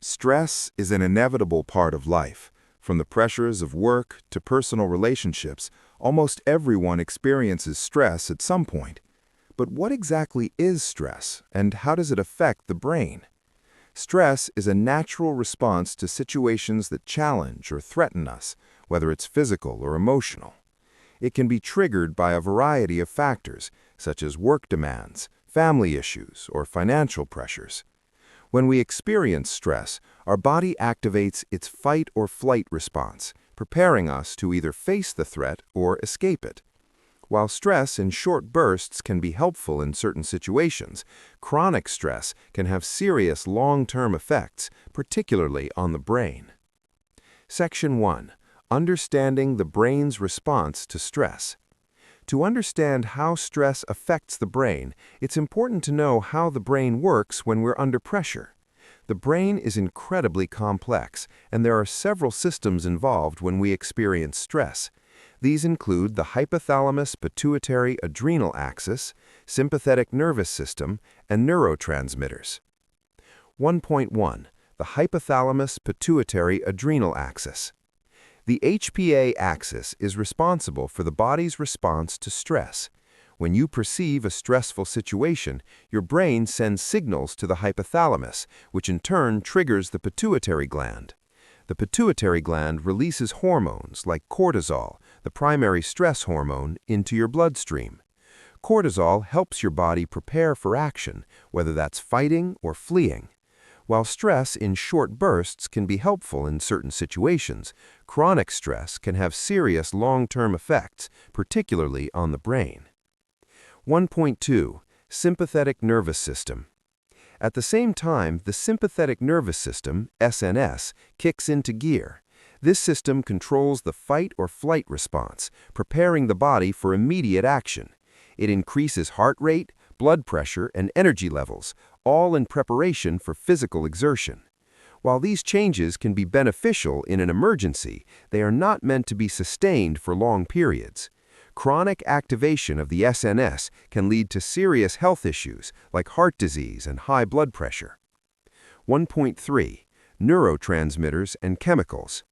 Stress is an inevitable part of life. From the pressures of work to personal relationships, almost everyone experiences stress at some point. But what exactly is stress, and how does it affect the brain? Stress is a natural response to situations that challenge or threaten us, whether it's physical or emotional. It can be triggered by a variety of factors, such as work demands, family issues, or financial pressures. When we experience stress, our body activates its fight or flight response, preparing us to either face the threat or escape it. While stress in short bursts can be helpful in certain situations, chronic stress can have serious long-term effects, particularly on the brain. Section 1. Understanding the brain's response to stress. To understand how stress affects the brain, it's important to know how the brain works when we're under pressure. The brain is incredibly complex, and there are several systems involved when we experience stress. These include the hypothalamus-pituitary-adrenal axis, sympathetic nervous system, and neurotransmitters. 1.1. The hypothalamus-pituitary-adrenal axis. The HPA axis is responsible for the body's response to stress. When you perceive a stressful situation, your brain sends signals to the hypothalamus, which in turn triggers the pituitary gland. The pituitary gland releases hormones like cortisol, the primary stress hormone, into your bloodstream. Cortisol helps your body prepare for action, whether that's fighting or fleeing. While stress in short bursts can be helpful in certain situations, chronic stress can have serious long-term effects, particularly on the brain. 1.2. Sympathetic nervous system. At the same time, the sympathetic nervous system, SNS, kicks into gear. This system controls the fight or flight response, preparing the body for immediate action. It increases heart rate, blood pressure, and energy levels, all in preparation for physical exertion. While these changes can be beneficial in an emergency, they are not meant to be sustained for long periods. Chronic activation of the SNS can lead to serious health issues like heart disease and high blood pressure. 1.3. Neurotransmitters and chemicals.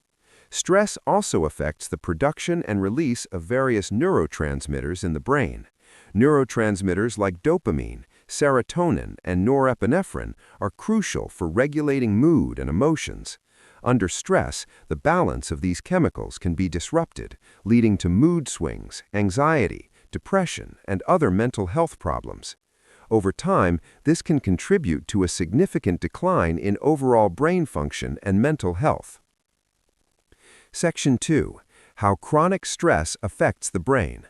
Stress also affects the production and release of various neurotransmitters in the brain. Neurotransmitters like dopamine, serotonin, and norepinephrine are crucial for regulating mood and emotions. Under stress, the balance of these chemicals can be disrupted, leading to mood swings, anxiety, depression, and other mental health problems. Over time, this can contribute to a significant decline in overall brain function and mental health. Section 2. How chronic stress affects the brain.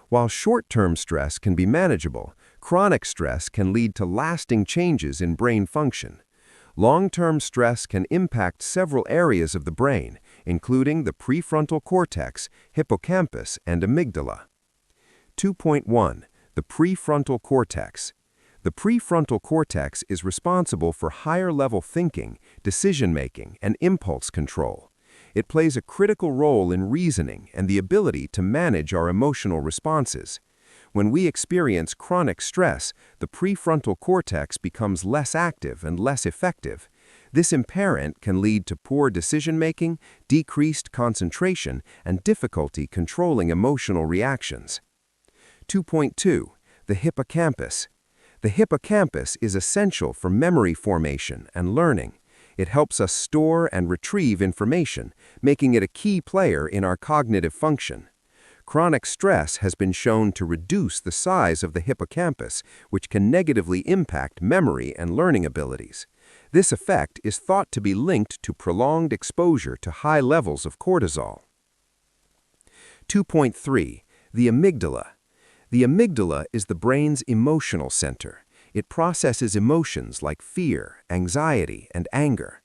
While short-term stress can be manageable, chronic stress can lead to lasting changes in brain function. Long-term stress can impact several areas of the brain, including the prefrontal cortex, hippocampus, and amygdala. 2.1. The prefrontal cortex. The prefrontal cortex is responsible for higher-level thinking, decision-making, and impulse control. It plays a critical role in reasoning and the ability to manage our emotional responses. When we experience chronic stress, the prefrontal cortex becomes less active and less effective. This impairment can lead to poor decision-making, decreased concentration, and difficulty controlling emotional reactions. 2.2. The hippocampus. The hippocampus is essential for memory formation and learning. It helps us store and retrieve information, making it a key player in our cognitive function. Chronic stress has been shown to reduce the size of the hippocampus, which can negatively impact memory and learning abilities. This effect is thought to be linked to prolonged exposure to high levels of cortisol. 2.3. The amygdala. The amygdala is the brain's emotional center. It processes emotions like fear, anxiety, and anger.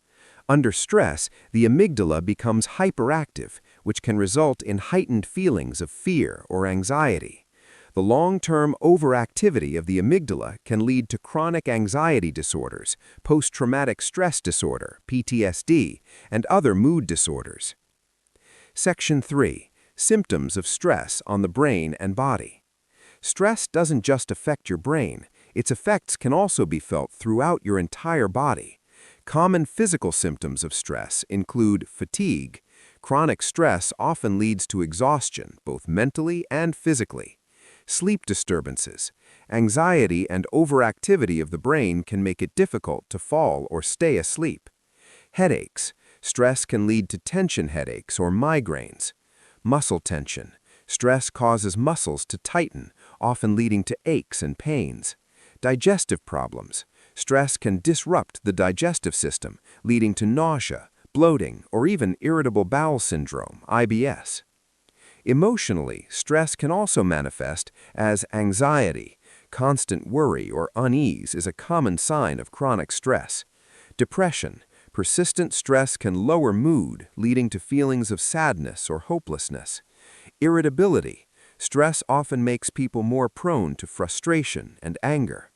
Under stress, the amygdala becomes hyperactive, which can result in heightened feelings of fear or anxiety. The long-term overactivity of the amygdala can lead to chronic anxiety disorders, post-traumatic stress disorder, PTSD, and other mood disorders. Section 3. Symptoms of stress on the brain and body. Stress doesn't just affect your brain. Its effects can also be felt throughout your entire body. Common physical symptoms of stress include fatigue. Chronic stress often leads to exhaustion, both mentally and physically. Sleep disturbances. Anxiety and overactivity of the brain can make it difficult to fall or stay asleep. Headaches. Stress can lead to tension headaches or migraines. Muscle tension. Stress causes muscles to tighten, often leading to aches and pains. Digestive problems. Stress can disrupt the digestive system, leading to nausea, bloating, or even irritable bowel syndrome, IBS. Emotionally, stress can also manifest as anxiety. Constant worry or unease is a common sign of chronic stress. Depression. Persistent stress can lower mood, leading to feelings of sadness or hopelessness. Irritability. Stress often makes people more prone to frustration and anger.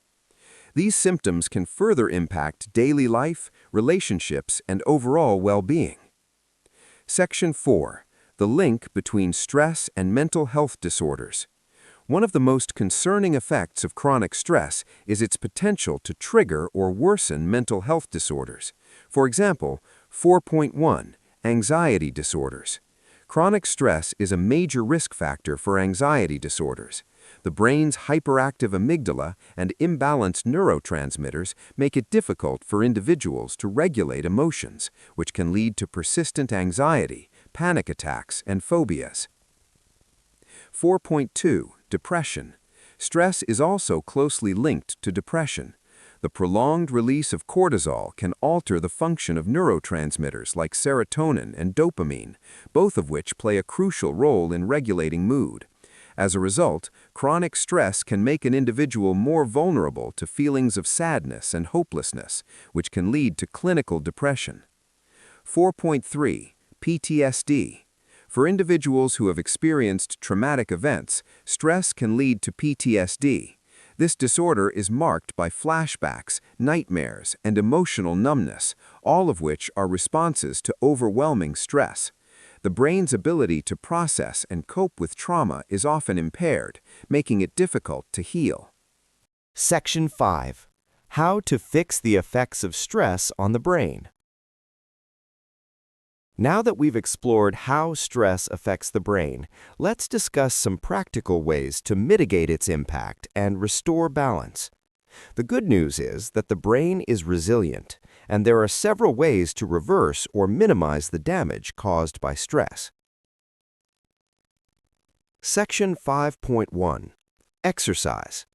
These symptoms can further impact daily life, relationships, and overall well-being. Section 4. The link between stress and mental health disorders. One of the most concerning effects of chronic stress is its potential to trigger or worsen mental health disorders. For example, 4.1. Anxiety disorders. Chronic stress is a major risk factor for anxiety disorders. The brain's hyperactive amygdala and imbalanced neurotransmitters make it difficult for individuals to regulate emotions, which can lead to persistent anxiety, panic attacks, and phobias. 4.2. Depression. Stress is also closely linked to depression. The prolonged release of cortisol can alter the function of neurotransmitters like serotonin and dopamine, both of which play a crucial role in regulating mood. As a result, chronic stress can make an individual more vulnerable to feelings of sadness and hopelessness, which can lead to clinical depression. 4.3. PTSD. For individuals who have experienced traumatic events, stress can lead to PTSD. This disorder is marked by flashbacks, nightmares, and emotional numbness, all of which are responses to overwhelming stress. The brain's ability to process and cope with trauma is often impaired, making it difficult to heal. Section 5. How to fix the effects of stress on the brain. Now that we've explored how stress affects the brain, let's discuss some practical ways to mitigate its impact and restore balance. The good news is that the brain is resilient, and there are several ways to reverse or minimize the damage caused by stress. Section 5.1. Exercise.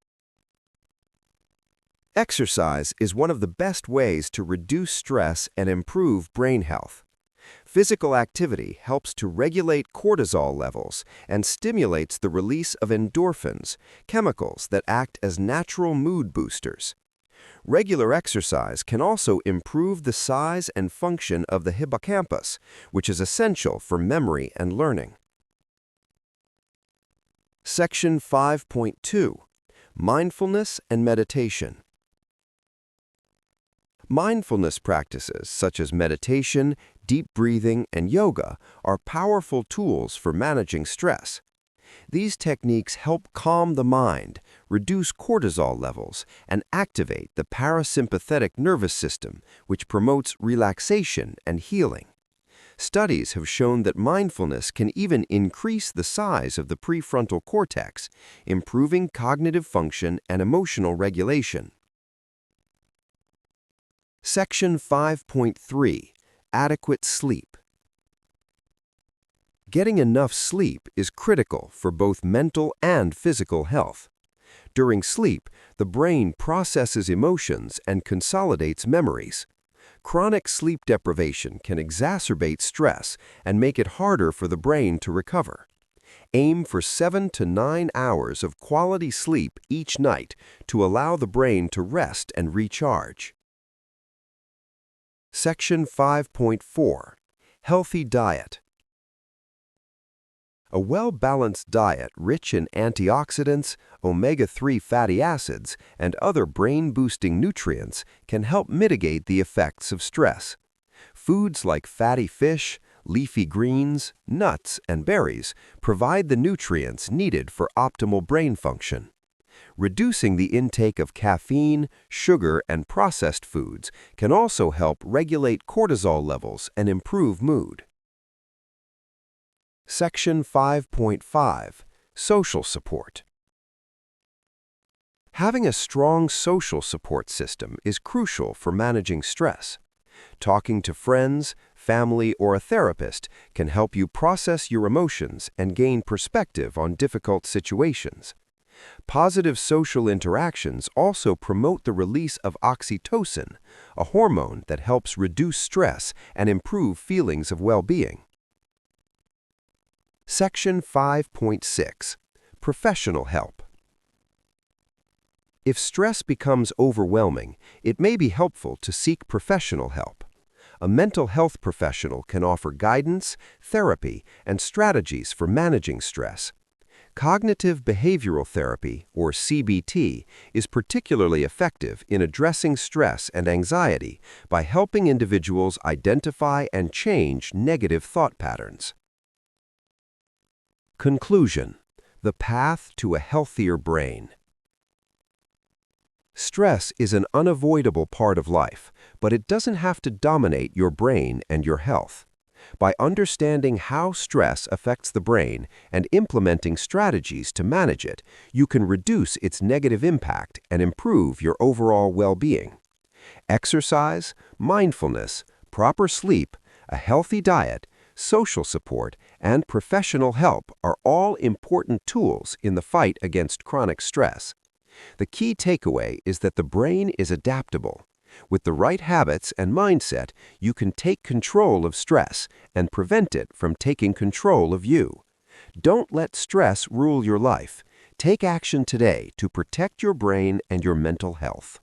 Exercise is one of the best ways to reduce stress and improve brain health. Physical activity helps to regulate cortisol levels and stimulates the release of endorphins, chemicals that act as natural mood boosters. Regular exercise can also improve the size and function of the hippocampus, which is essential for memory and learning. Section 5.2. Mindfulness and meditation. Mindfulness practices such as meditation, deep breathing, and yoga are powerful tools for managing stress. These techniques help calm the mind, reduce cortisol levels, and activate the parasympathetic nervous system, which promotes relaxation and healing. Studies have shown that mindfulness can even increase the size of the prefrontal cortex, improving cognitive function and emotional regulation. Section 5.3. Adequate sleep. Getting enough sleep is critical for both mental and physical health. During sleep, the brain processes emotions and consolidates memories. Chronic sleep deprivation can exacerbate stress and make it harder for the brain to recover. Aim for 7 to 9 hours of quality sleep each night to allow the brain to rest and recharge. Section 5.4. Healthy diet. A well-balanced diet rich in antioxidants, omega-3 fatty acids, and other brain-boosting nutrients can help mitigate the effects of stress. Foods like fatty fish, leafy greens, nuts, and berries provide the nutrients needed for optimal brain function. Reducing the intake of caffeine, sugar, and processed foods can also help regulate cortisol levels and improve mood. Section 5.5. Social support. Having a strong social support system is crucial for managing stress. Talking to friends, family, or a therapist can help you process your emotions and gain perspective on difficult situations. Positive social interactions also promote the release of oxytocin, a hormone that helps reduce stress and improve feelings of well-being. Section 5.6. Professional help. If stress becomes overwhelming, it may be helpful to seek professional help. A mental health professional can offer guidance, therapy, and strategies for managing stress. Cognitive behavioral therapy, or CBT, is particularly effective in addressing stress and anxiety by helping individuals identify and change negative thought patterns. Conclusion: the path to a healthier brain. Stress is an unavoidable part of life, but it doesn't have to dominate your brain and your health. By understanding how stress affects the brain and implementing strategies to manage it, you can reduce its negative impact and improve your overall well-being. Exercise, mindfulness, proper sleep, a healthy diet, social support, and professional help are all important tools in the fight against chronic stress. The key takeaway is that the brain is adaptable. With the right habits and mindset, you can take control of stress and prevent it from taking control of you. Don't let stress rule your life. Take action today to protect your brain and your mental health.